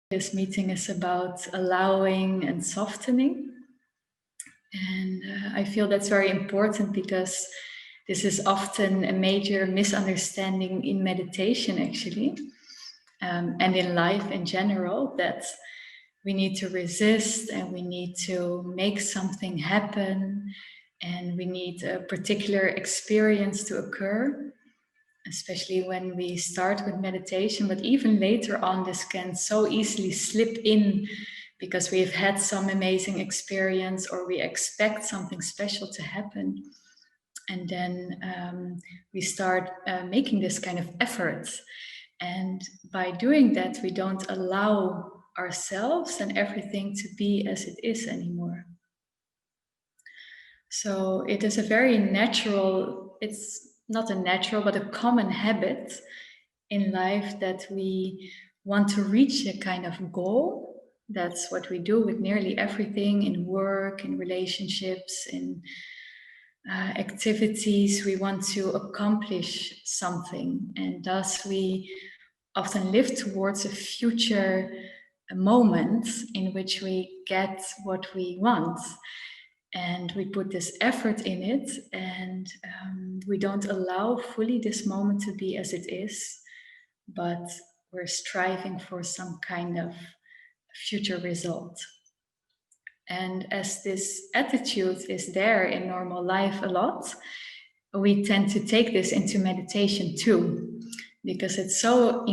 This meeting is about allowing and softening. And I feel that's very important because this is often a major misunderstanding in meditation, actually, and in life in general, that we need to resist and we need to make something happen and we need a particular experience to occur, especially when we start with meditation. But even later on, this can so easily slip in because we've had some amazing experience or we expect something special to happen. And then we start making this kind of effort. And by doing that, we don't allow ourselves and everything to be as it is anymore. So it is a very natural, it's not a natural, but a common habit in life that we want to reach a kind of goal. That's what we do with nearly everything in work, in relationships, in activities. We want to accomplish something, and thus we often live towards a future moment in which we get what we want. And we put this effort in it, and we don't allow fully this moment to be as it is, but we're striving for some kind of future result. And as this attitude is there in normal life a lot, we tend to take this into meditation too, because it's so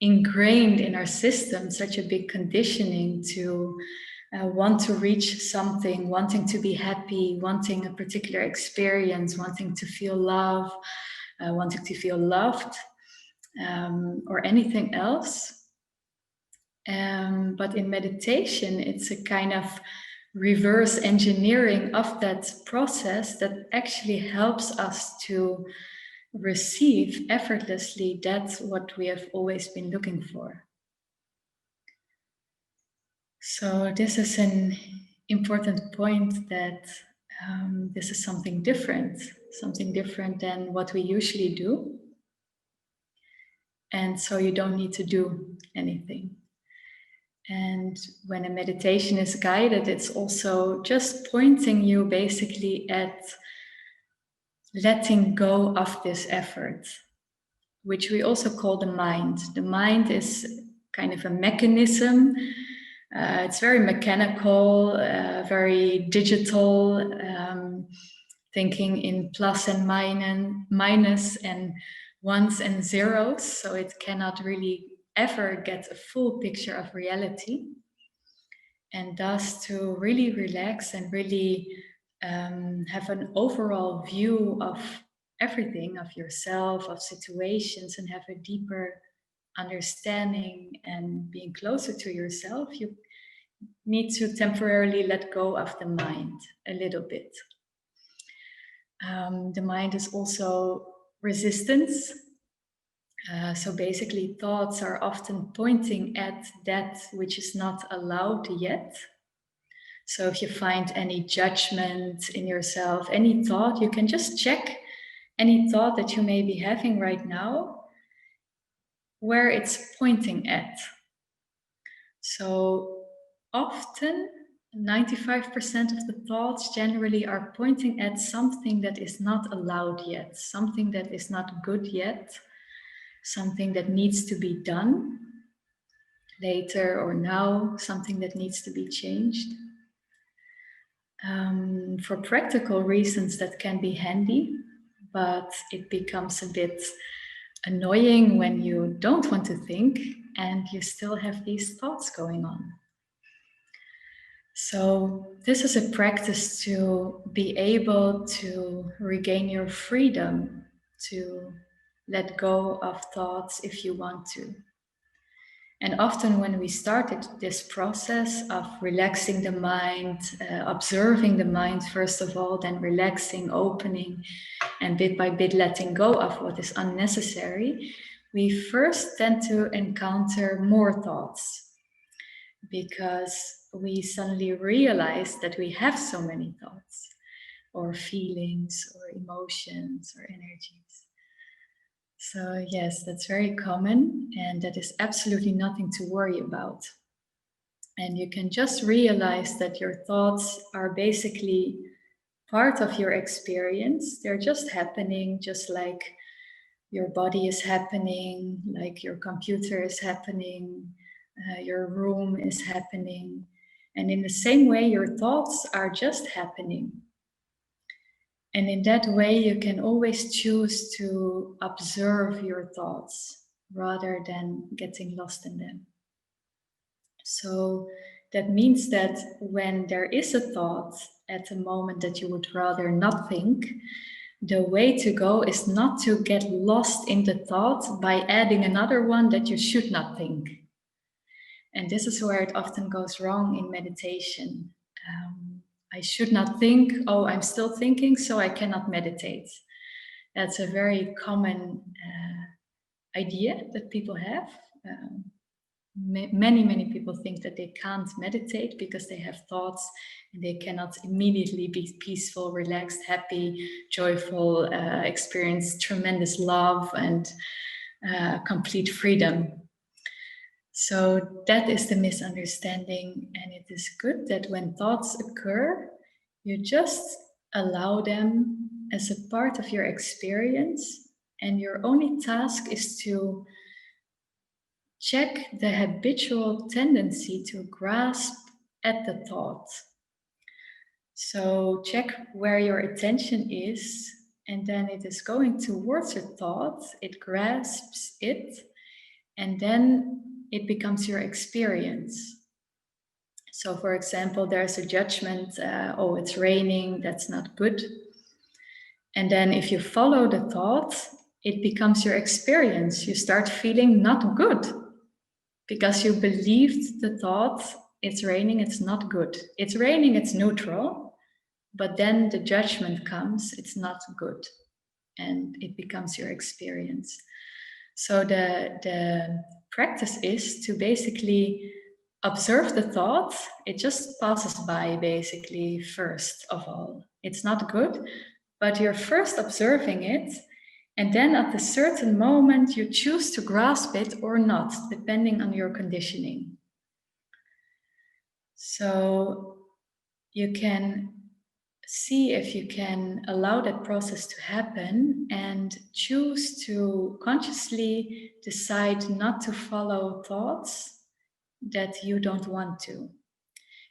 ingrained in our system, such a big conditioning to want to reach something, wanting to be happy, wanting a particular experience, wanting to feel love, wanting to feel loved, or anything else. But in meditation, it's a kind of reverse engineering of that process that actually helps us to receive effortlessly that's what we have always been looking for. So this is an important point, that this is something different than what we usually do. And so you don't need to do anything. And when a meditation is guided, it's also just pointing you basically at letting go of this effort, which we also call the mind. The mind is kind of a mechanism. It's very mechanical, very digital, thinking in plus and minus and ones and zeros. So it cannot really ever get a full picture of reality. And thus, to really relax and really have an overall view of everything, of yourself, of situations, and have a deeper understanding and being closer to yourself, you need to temporarily let go of the mind a little bit. The mind is also resistance. So basically, thoughts are often pointing at that which is not allowed yet. So if you find any judgment in yourself, any thought, you can just check any thought that you may be having right now, where it's pointing at. So often, 95% of the thoughts generally are pointing at something that is not allowed yet, something that is not good yet, something that needs to be done later or now, something that needs to be changed. For practical reasons, that can be handy, but it becomes a bit annoying when you don't want to think and you still have these thoughts going on. So this is a practice to be able to regain your freedom, to let go of thoughts if you want to. And often when we started this process of relaxing the mind, observing the mind first of all, then relaxing, opening, and bit by bit letting go of what is unnecessary, we first tend to encounter more thoughts because we suddenly realize that we have so many thoughts or feelings or emotions or energies. So yes, that's very common, and that is absolutely nothing to worry about. And you can just realize that your thoughts are basically part of your experience. They're just happening, just like your body is happening, like your computer is happening, your room is happening. And in the same way, your thoughts are just happening. And in that way, you can always choose to observe your thoughts rather than getting lost in them. So that means that when there is a thought at a moment that you would rather not think, the way to go is not to get lost in the thought by adding another one that you should not think. And this is where it often goes wrong in meditation. I should not think, oh, I'm still thinking, so I cannot meditate. That's a very common idea that people have. Many people think that they can't meditate because they have thoughts and they cannot immediately be peaceful, relaxed, happy, joyful, experience tremendous love and complete freedom. So that is the misunderstanding, and it is good that when thoughts occur, you just allow them as a part of your experience, and your only task is to check the habitual tendency to grasp at the thought. So check where your attention is, and then it is going towards a thought, it grasps it, and then it becomes your experience. So for example, there's a judgment, oh, it's raining, that's not good. And then if you follow the thought, it becomes your experience. You start feeling not good because you believed the thought, it's raining, it's not good. It's raining, it's neutral, but then the judgment comes, it's not good. And it becomes your experience. So the practice is to basically observe the thought. It just passes by basically first of all. It's not good, but you're first observing it. And then at a certain moment, you choose to grasp it or not, depending on your conditioning. So you can see if you can allow that process to happen and choose to consciously decide not to follow thoughts that you don't want to.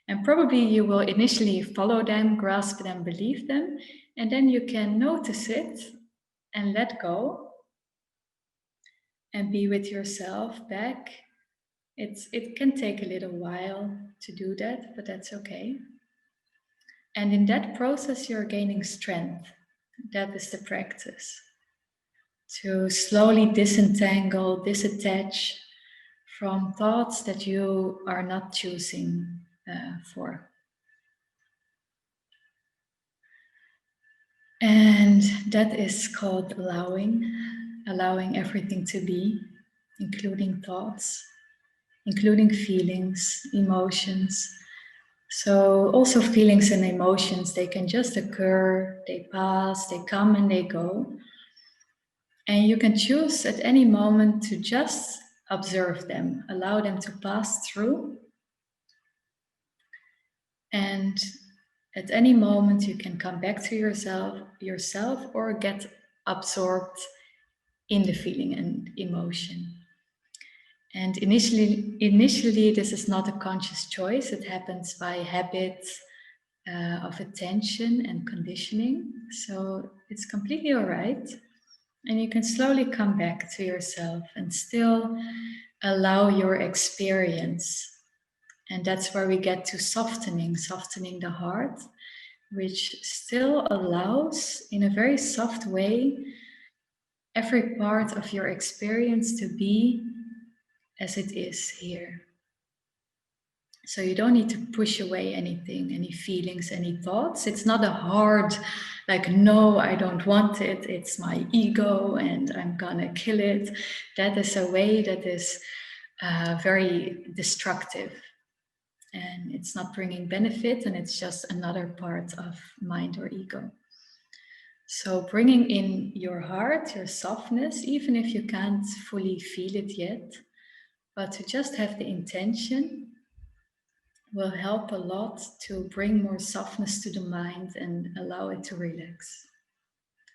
And probably you will initially follow them, grasp them, believe them, and then you can notice it and let go and be with yourself back. It can take a little while to do that, but that's okay. And in that process, you're gaining strength. That is the practice. To slowly disentangle, disattach from thoughts that you are not choosing for. And that is called allowing everything to be, including thoughts, including feelings, emotions. So also feelings and emotions, they can just occur, they pass, they come and they go. And you can choose at any moment to just observe them, allow them to pass through. And at any moment you can come back to yourself or get absorbed in the feeling and emotion. And initially this is not a conscious choice. It happens by habit of attention and conditioning. So it's completely all right. And you can slowly come back to yourself and still allow your experience. And that's where we get to softening the heart, which still allows, in a very soft way, every part of your experience to be as it is here. So you don't need to push away anything, any feelings, any thoughts. It's not a hard, like, no, I don't want it. It's my ego and I'm gonna kill it. That is a way that is very destructive. And it's not bringing benefit, and it's just another part of mind or ego. So bringing in your heart, your softness, even if you can't fully feel it yet, but to just have the intention will help a lot to bring more softness to the mind and allow it to relax.